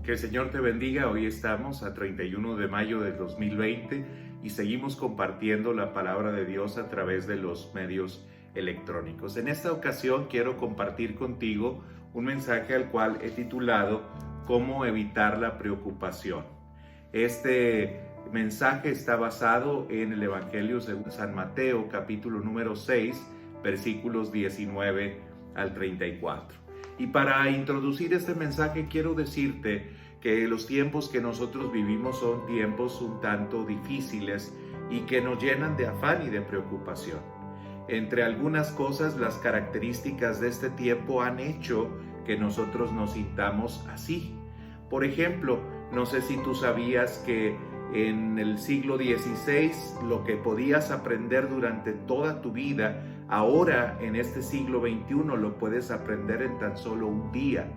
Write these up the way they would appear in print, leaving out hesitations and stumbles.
Que el Señor te bendiga. Hoy estamos a 31 de mayo del 2020 y seguimos compartiendo la palabra de Dios a través de los medios electrónicos. En esta ocasión quiero compartir contigo un mensaje al cual he titulado ¿Cómo evitar la preocupación? Este mensaje está basado en el Evangelio según San Mateo, capítulo número 6, versículos 19 al 34. Y para introducir este mensaje quiero decirte que los tiempos que nosotros vivimos son tiempos un tanto difíciles y que nos llenan de afán y de preocupación. Entre algunas cosas, las características de este tiempo han hecho que nosotros nos sintamos así. Por ejemplo, no sé si tú sabías que en el siglo XVI lo que podías aprender durante toda tu vida, ahora en este siglo XXI lo puedes aprender en tan solo un día.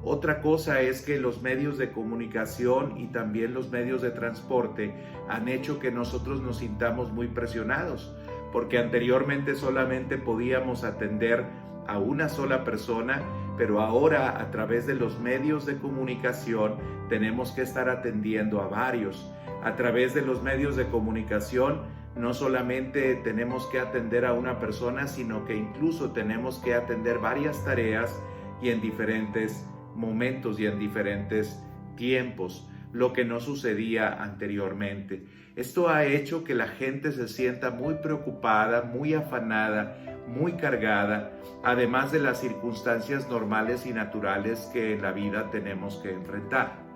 Otra cosa es que los medios de comunicación y también los medios de transporte han hecho que nosotros nos sintamos muy presionados, porque anteriormente solamente podíamos atender a una sola persona, pero ahora a través de los medios de comunicación tenemos que estar atendiendo a varios. A través de los medios de comunicación no solamente tenemos que atender a una persona, sino que incluso tenemos que atender varias tareas y en diferentes momentos y en diferentes tiempos, lo que no sucedía anteriormente. Esto ha hecho que la gente se sienta muy preocupada, muy afanada, muy cargada, además de las circunstancias normales y naturales que en la vida tenemos que enfrentar.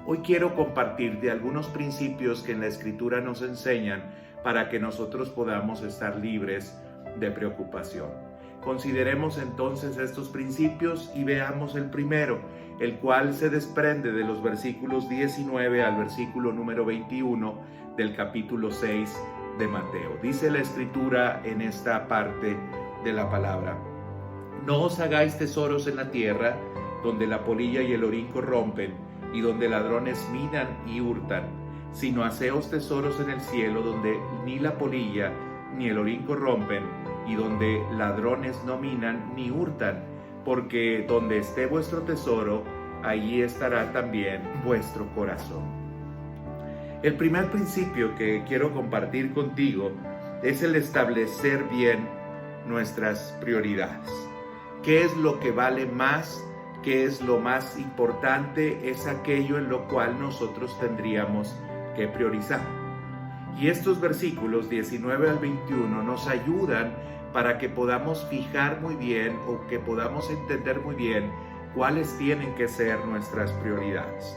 Hoy quiero compartirte algunos principios que en la Escritura nos enseñan para que nosotros podamos estar libres de preocupación. Consideremos entonces estos principios y veamos el primero, el cual se desprende de los versículos 19 al versículo número 21 del capítulo 6 de Mateo. Dice la Escritura en esta parte de la palabra: No os hagáis tesoros en la tierra, donde la polilla y el orín corrompen, y donde ladrones minan y hurtan, sino haceos tesoros en el cielo, donde ni la polilla ni el orín corrompen, y donde ladrones no minan ni hurtan, porque donde esté vuestro tesoro, allí estará también vuestro corazón. El primer principio que quiero compartir contigo es el establecer bien nuestras prioridades. ¿Qué es lo que vale más? ¿Qué es lo más importante? Es aquello en lo cual nosotros tendríamos que priorizar. Y estos versículos 19 al 21 nos ayudan para que podamos fijar muy bien o que podamos entender muy bien cuáles tienen que ser nuestras prioridades.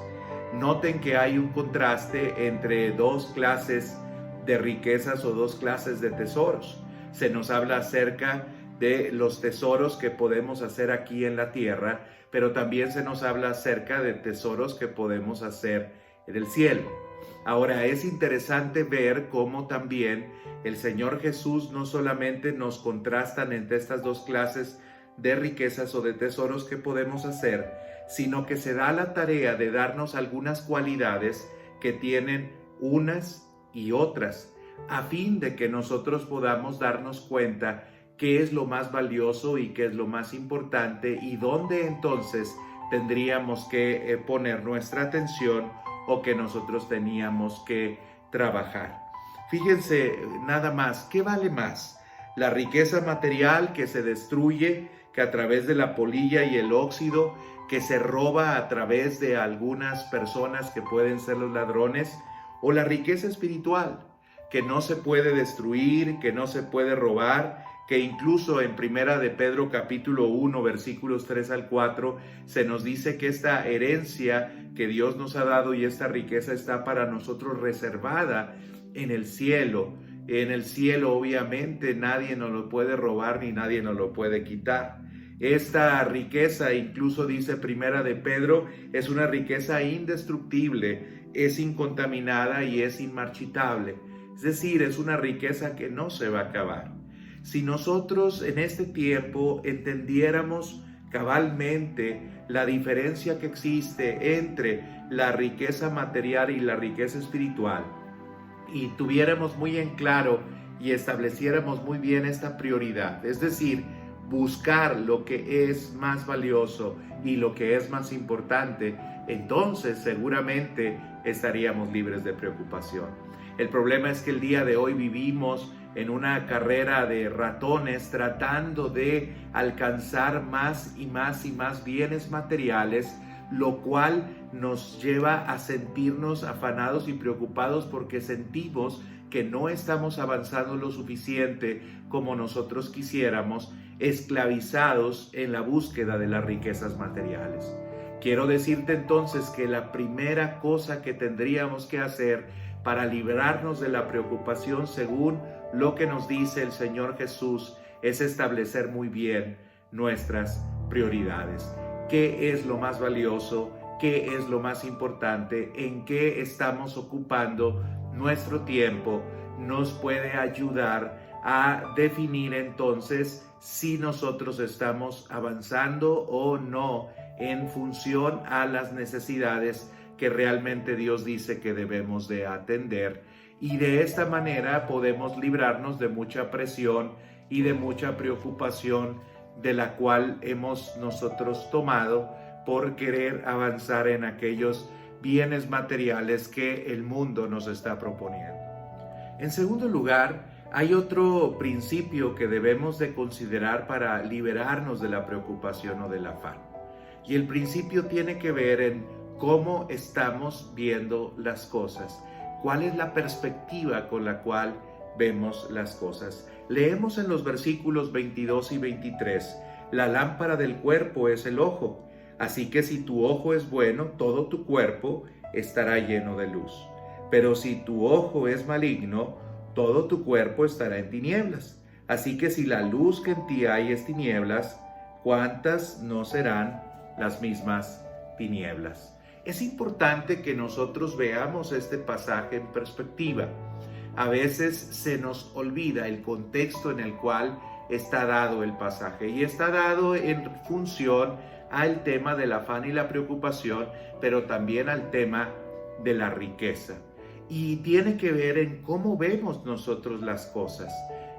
Noten que hay un contraste entre dos clases de riquezas o dos clases de tesoros. Se nos habla acerca de los tesoros que podemos hacer aquí en la tierra, pero también se nos habla acerca de tesoros que podemos hacer en el cielo. Ahora es interesante ver cómo también el Señor Jesús no solamente nos contrastan entre estas dos clases de riquezas o de tesoros que podemos hacer, sino que se da la tarea de darnos algunas cualidades que tienen unas y otras, a fin de que nosotros podamos darnos cuenta qué es lo más valioso y qué es lo más importante y dónde entonces tendríamos que poner nuestra atención o que nosotros teníamos que trabajar. Fíjense nada más, ¿qué vale más? La riqueza material que se destruye, que a través de la polilla y el óxido, que se roba a través de algunas personas que pueden ser los ladrones, o la riqueza espiritual, que no se puede destruir, que no se puede robar, que incluso en Primera de Pedro capítulo 1 versículos 3 al 4 se nos dice que esta herencia que Dios nos ha dado y esta riqueza está para nosotros reservada en el cielo. En el cielo obviamente nadie nos lo puede robar ni nadie nos lo puede quitar. Esta riqueza, incluso dice Primera de Pedro, es una riqueza indestructible, es incontaminada y es inmarchitable. Es decir, es una riqueza que no se va a acabar. Si nosotros en este tiempo entendiéramos cabalmente la diferencia que existe entre la riqueza material y la riqueza espiritual, y tuviéramos muy en claro y estableciéramos muy bien esta prioridad, es decir, buscar lo que es más valioso y lo que es más importante, entonces seguramente estaríamos libres de preocupación. El problema es que el día de hoy vivimos en una carrera de ratones tratando de alcanzar más y más y más bienes materiales, lo cual nos lleva a sentirnos afanados y preocupados porque sentimos que no estamos avanzando lo suficiente como nosotros quisiéramos, esclavizados en la búsqueda de las riquezas materiales. Quiero decirte entonces que la primera cosa que tendríamos que hacer para librarnos de la preocupación, según lo que nos dice el Señor Jesús, es establecer muy bien nuestras prioridades. ¿Qué es lo más valioso? ¿Qué es lo más importante? ¿En qué estamos ocupando nuestro tiempo? Nos puede ayudar a definir entonces si nosotros estamos avanzando o no en función a las necesidades que realmente Dios dice que debemos de atender, y de esta manera podemos librarnos de mucha presión y de mucha preocupación de la cual hemos nosotros tomado por querer avanzar en aquellos bienes materiales que el mundo nos está proponiendo. En segundo lugar, hay otro principio que debemos de considerar para liberarnos de la preocupación o del afán. Y el principio tiene que ver en cómo estamos viendo las cosas, cuál es la perspectiva con la cual vemos las cosas. Leemos en los versículos 22 y 23, la lámpara del cuerpo es el ojo, así que si tu ojo es bueno, todo tu cuerpo estará lleno de luz. Pero si tu ojo es maligno, todo tu cuerpo estará en tinieblas. Así que si la luz que en ti hay es tinieblas, ¿cuántas no serán las mismas tinieblas? Es importante que nosotros veamos este pasaje en perspectiva. A veces se nos olvida el contexto en el cual está dado el pasaje, y está dado en función al tema del afán y la preocupación, pero también al tema de la riqueza. Y tiene que ver en cómo vemos nosotros las cosas.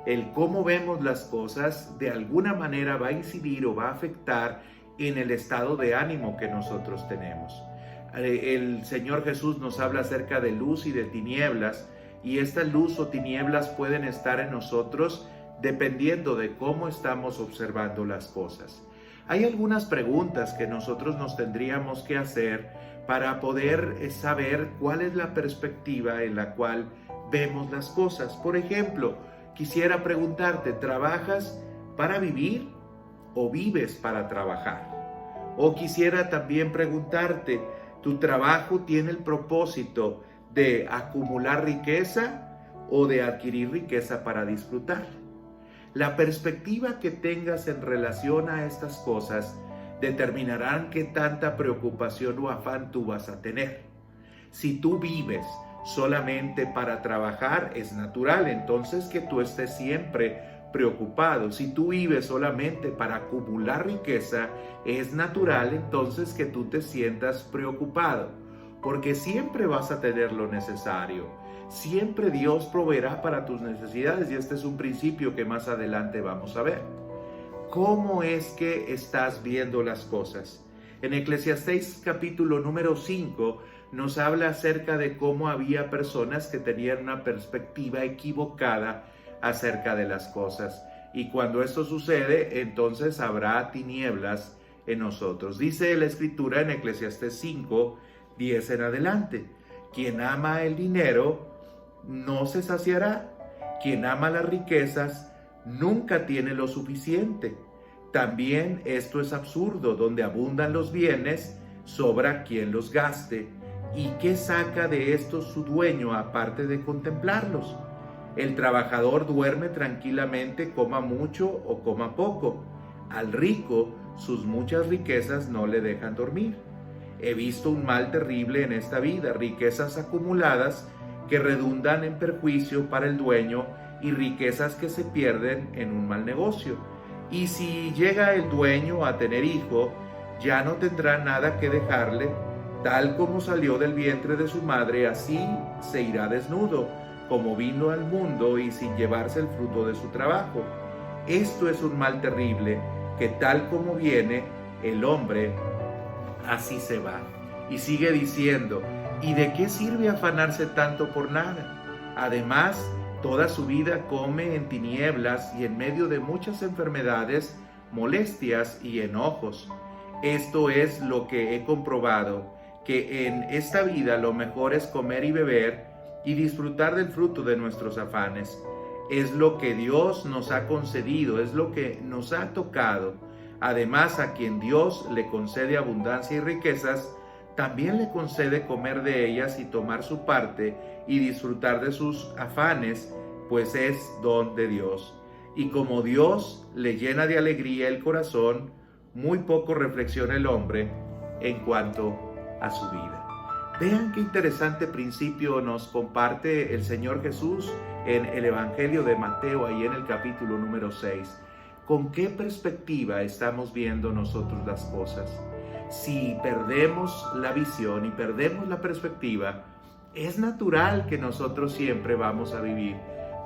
El cómo vemos las cosas de alguna manera va a incidir o va a afectar en el estado de ánimo que nosotros tenemos. El Señor Jesús nos habla acerca de luz y de tinieblas, y esta luz o tinieblas pueden estar en nosotros dependiendo de cómo estamos observando las cosas. Hay algunas preguntas que nosotros nos tendríamos que hacer para poder saber cuál es la perspectiva en la cual vemos las cosas. Por ejemplo, quisiera preguntarte, ¿trabajas para vivir o vives para trabajar? O quisiera también preguntarte, ¿tu trabajo tiene el propósito de acumular riqueza o de adquirir riqueza para disfrutar? La perspectiva que tengas en relación a estas cosas determinarán qué tanta preocupación o afán tú vas a tener. Si tú vives solamente para trabajar, es natural entonces que tú estés siempre preocupado. Si tú vives solamente para acumular riqueza, es natural entonces que tú te sientas preocupado, porque siempre vas a tener lo necesario. Siempre Dios proveerá para tus necesidades, y este es un principio que más adelante vamos a ver. ¿Cómo es que estás viendo las cosas? En Eclesiastés capítulo número 5 nos habla acerca de cómo había personas que tenían una perspectiva equivocada acerca de las cosas. Y cuando esto sucede, entonces habrá tinieblas en nosotros. Dice la Escritura en Eclesiastés 5, 10 en adelante: quien ama el dinero no se saciará. Quien ama las riquezas nunca tiene lo suficiente. También esto es absurdo: donde abundan los bienes, sobra quien los gaste. ¿Y qué saca de esto su dueño aparte de contemplarlos? El trabajador duerme tranquilamente, coma mucho o coma poco. Al rico sus muchas riquezas no le dejan dormir. He visto un mal terrible en esta vida: riquezas acumuladas que redundan en perjuicio para el dueño, y riquezas que se pierden en un mal negocio. Y si llega el dueño a tener hijo, ya no tendrá nada que dejarle. Tal como salió del vientre de su madre, así se irá desnudo, como vino al mundo, y sin llevarse el fruto de su trabajo. Esto es un mal terrible, que tal como viene el hombre, así se va. Y sigue diciendo, ¿y de qué sirve afanarse tanto por nada? Además, toda su vida come en tinieblas y en medio de muchas enfermedades, molestias y enojos. Esto es lo que he comprobado, que en esta vida lo mejor es comer y beber y disfrutar del fruto de nuestros afanes. Es lo que Dios nos ha concedido, es lo que nos ha tocado. Además, a quien Dios le concede abundancia y riquezas, también le concede comer de ellas y tomar su parte y disfrutar de sus afanes, pues es don de Dios. Y como Dios le llena de alegría el corazón, muy poco reflexiona el hombre en cuanto a su vida. Vean qué interesante principio nos comparte el Señor Jesús en el Evangelio de Mateo, ahí en el capítulo número 6. ¿Con qué perspectiva estamos viendo nosotros las cosas? Si perdemos la visión y perdemos la perspectiva, es natural que nosotros siempre vamos a vivir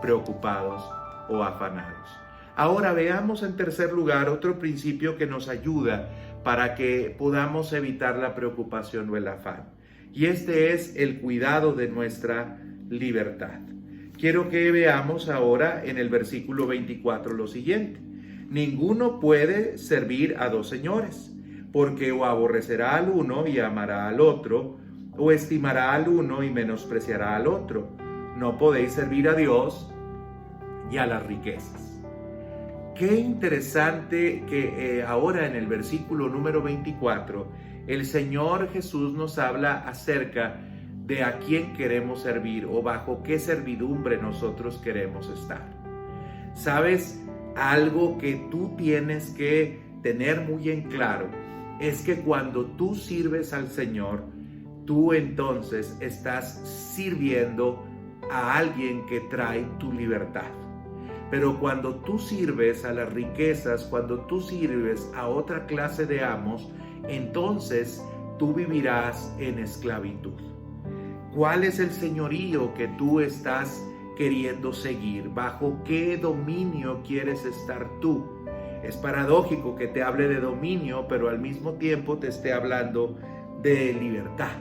preocupados o afanados. Ahora veamos en tercer lugar otro principio que nos ayuda para que podamos evitar la preocupación o el afán. Y este es el cuidado de nuestra libertad. Quiero que veamos ahora en el versículo 24 lo siguiente. Ninguno puede servir a dos señores, porque o aborrecerá al uno y amará al otro, o estimará al uno y menospreciará al otro. No podéis servir a Dios y a las riquezas. Qué interesante que ahora en el versículo número 24, el Señor Jesús nos habla acerca de a quién queremos servir o bajo qué servidumbre nosotros queremos estar. ¿Sabes? Algo que tú tienes que tener muy en claro es que cuando tú sirves al Señor, tú entonces estás sirviendo a alguien que trae tu libertad. Pero cuando tú sirves a las riquezas, cuando tú sirves a otra clase de amos, entonces tú vivirás en esclavitud. ¿Cuál es el señorío que tú estás queriendo seguir? ¿Bajo qué dominio quieres estar tú? Es paradójico que te hable de dominio, pero al mismo tiempo te esté hablando de libertad.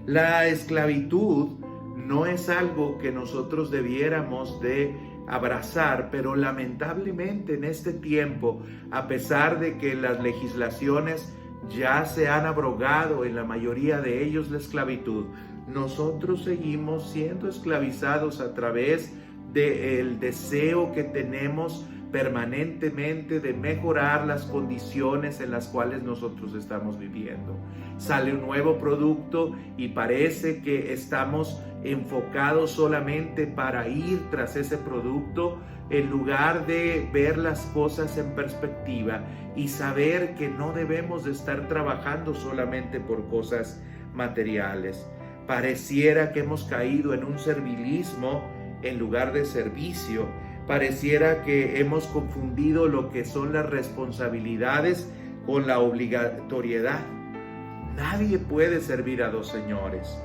La esclavitud no es algo que nosotros debiéramos de abrazar, pero lamentablemente en este tiempo, a pesar de que las legislaciones ya se han abrogado en la mayoría de ellos la esclavitud, nosotros seguimos siendo esclavizados a través del deseo que tenemos permanentemente de mejorar las condiciones en las cuales nosotros estamos viviendo. Sale un nuevo producto y parece que estamos enfocados solamente para ir tras ese producto en lugar de ver las cosas en perspectiva y saber que no debemos de estar trabajando solamente por cosas materiales. Pareciera que hemos caído en un servilismo en lugar de servicio. Pareciera que hemos confundido lo que son las responsabilidades con la obligatoriedad. Nadie puede servir a dos señores.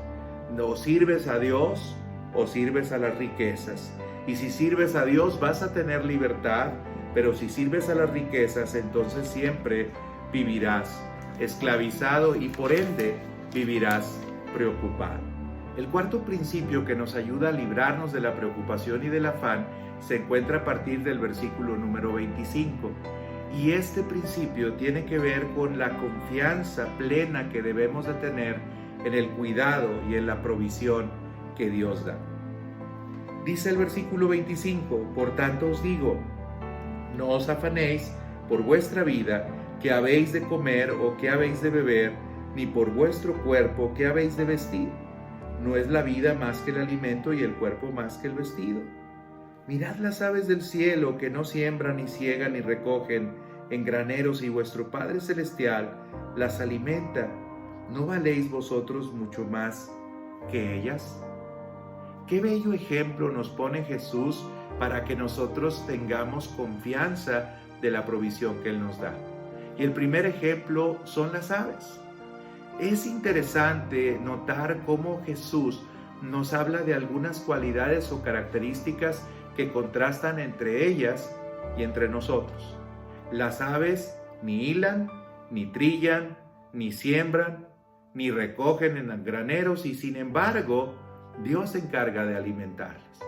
O sirves a Dios o sirves a las riquezas. Y si sirves a Dios vas a tener libertad, pero si sirves a las riquezas, entonces siempre vivirás esclavizado y por ende vivirás preocupado. El cuarto principio que nos ayuda a librarnos de la preocupación y del afán se encuentra a partir del versículo número 25. Y este principio tiene que ver con la confianza plena que debemos de tener en el cuidado y en la provisión que Dios da. Dice el versículo 25, por tanto os digo, no os afanéis por vuestra vida, qué habéis de comer o qué habéis de beber, ni por vuestro cuerpo, qué habéis de vestir. ¿No es la vida más que el alimento y el cuerpo más que el vestido? Mirad las aves del cielo que no siembran ni ciegan ni recogen en graneros y vuestro Padre Celestial las alimenta. ¿No valéis vosotros mucho más que ellas? Qué bello ejemplo nos pone Jesús para que nosotros tengamos confianza de la provisión que Él nos da. Y el primer ejemplo son las aves. Es interesante notar cómo Jesús nos habla de algunas cualidades o características que contrastan entre ellas y entre nosotros. Las aves ni hilan, ni trillan, ni siembran, ni recogen en graneros, y sin embargo, Dios se encarga de alimentarlas.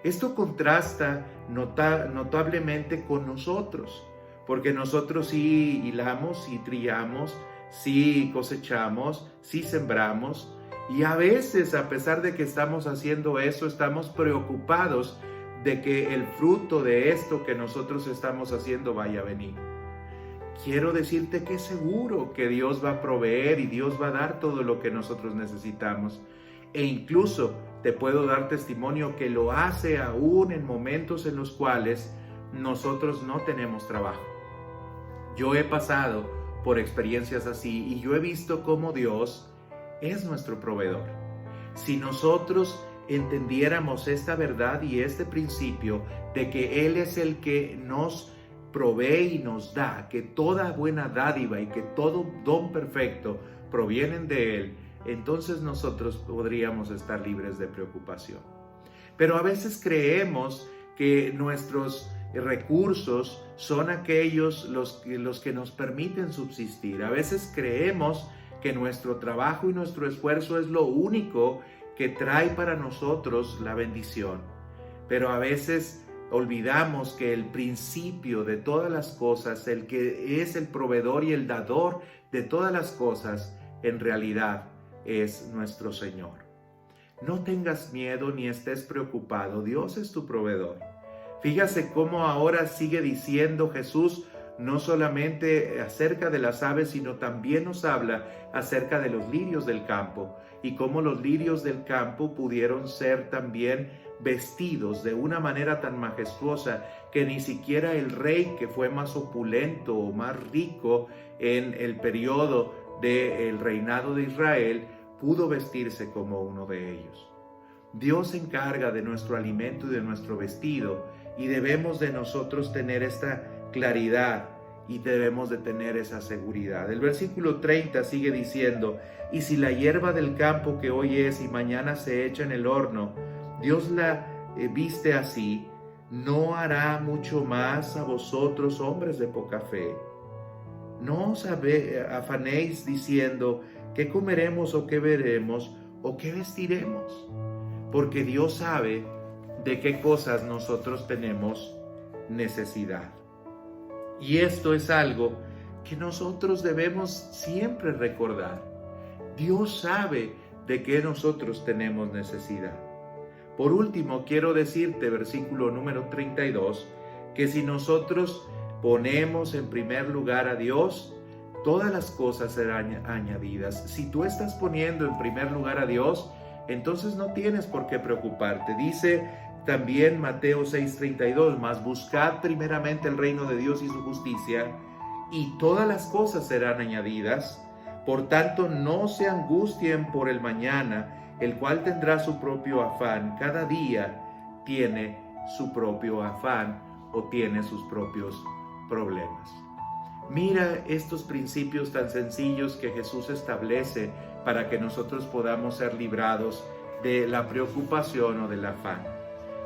Esto contrasta notablemente con nosotros, porque nosotros sí hilamos, sí trillamos, sí cosechamos, sí sembramos, y a veces, a pesar de que estamos haciendo eso, estamos preocupados de que el fruto de esto que nosotros estamos haciendo vaya a venir. Quiero decirte que es seguro que Dios va a proveer y Dios va a dar todo lo que nosotros necesitamos. E incluso te puedo dar testimonio que lo hace aún en momentos en los cuales nosotros no tenemos trabajo. Yo he pasado por experiencias así y yo he visto cómo Dios es nuestro proveedor. Si nosotros entendiéramos esta verdad y este principio de que Él es el que nos provee y nos da, que toda buena dádiva y que todo don perfecto provienen de Él, entonces nosotros podríamos estar libres de preocupación. Pero a veces creemos que nuestros recursos son aquellos los que nos permiten subsistir. A veces creemos que nuestro trabajo y nuestro esfuerzo es lo único que trae para nosotros la bendición. Pero a veces olvidamos que el principio de todas las cosas, el que es el proveedor y el dador de todas las cosas, en realidad es nuestro Señor. No tengas miedo ni estés preocupado, Dios es tu proveedor. Fíjase cómo ahora sigue diciendo Jesús, no solamente acerca de las aves, sino también nos habla acerca de los lirios del campo y cómo los lirios del campo pudieron ser también vestidos de una manera tan majestuosa que ni siquiera el rey que fue más opulento o más rico en el periodo del reinado de Israel pudo vestirse como uno de ellos. Dios se encarga de nuestro alimento y de nuestro vestido y debemos de nosotros tener esta claridad y debemos de tener esa seguridad. El versículo 30 sigue diciendo, y si la hierba del campo que hoy es y mañana se echa en el horno, Dios la viste así, ¿no hará mucho más a vosotros, hombres de poca fe? No os afanéis diciendo, ¿qué comeremos o qué veremos o qué vestiremos? Porque Dios sabe de qué cosas nosotros tenemos necesidad. Y esto es algo que nosotros debemos siempre recordar. Dios sabe de qué nosotros tenemos necesidad. Por último, quiero decirte, versículo número 32, que si nosotros ponemos en primer lugar a Dios, todas las cosas serán añadidas. Si tú estás poniendo en primer lugar a Dios, entonces no tienes por qué preocuparte. Dice también Mateo 6:32, mas buscad primeramente el reino de Dios y su justicia, y todas las cosas serán añadidas. Por tanto, no se angustien por el mañana, el cual tendrá su propio afán. Cada día tiene su propio afán o tiene sus propios problemas. Mira estos principios tan sencillos que Jesús establece para que nosotros podamos ser librados de la preocupación o del afán.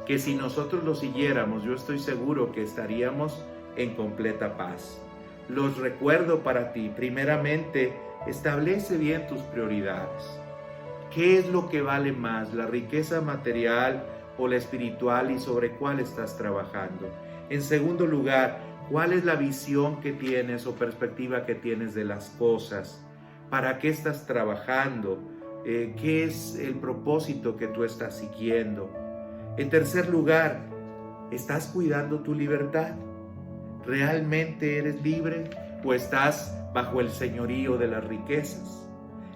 Que si nosotros lo siguiéramos, yo estoy seguro que estaríamos en completa paz. Los recuerdo para ti. Primeramente, establece bien tus prioridades. ¿Qué es lo que vale más, la riqueza material o la espiritual, y sobre cuál estás trabajando? En segundo lugar, ¿cuál es la visión que tienes o perspectiva que tienes de las cosas? ¿Para qué estás trabajando? ¿Qué es el propósito que tú estás siguiendo? En tercer lugar, ¿estás cuidando tu libertad? ¿Realmente eres libre o estás bajo el señorío de las riquezas?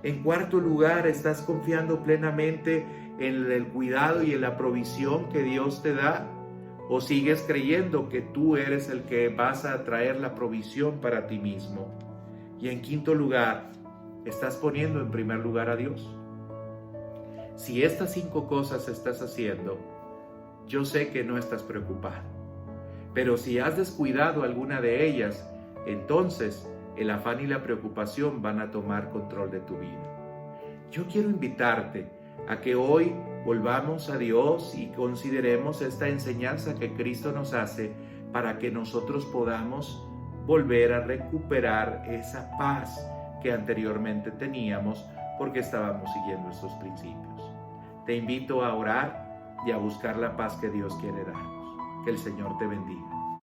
En cuarto lugar, ¿estás confiando plenamente en el cuidado y en la provisión que Dios te da? ¿O sigues creyendo que tú eres el que vas a traer la provisión para ti mismo? Y en quinto lugar, ¿estás poniendo en primer lugar a Dios? Si estas 5 cosas estás haciendo, yo sé que no estás preocupado. Pero si has descuidado alguna de ellas, entonces el afán y la preocupación van a tomar control de tu vida. Yo quiero invitarte a que hoy volvamos a Dios y consideremos esta enseñanza que Cristo nos hace para que nosotros podamos volver a recuperar esa paz que anteriormente teníamos porque estábamos siguiendo estos principios. Te invito a orar y a buscar la paz que Dios quiere darnos. Que el Señor te bendiga.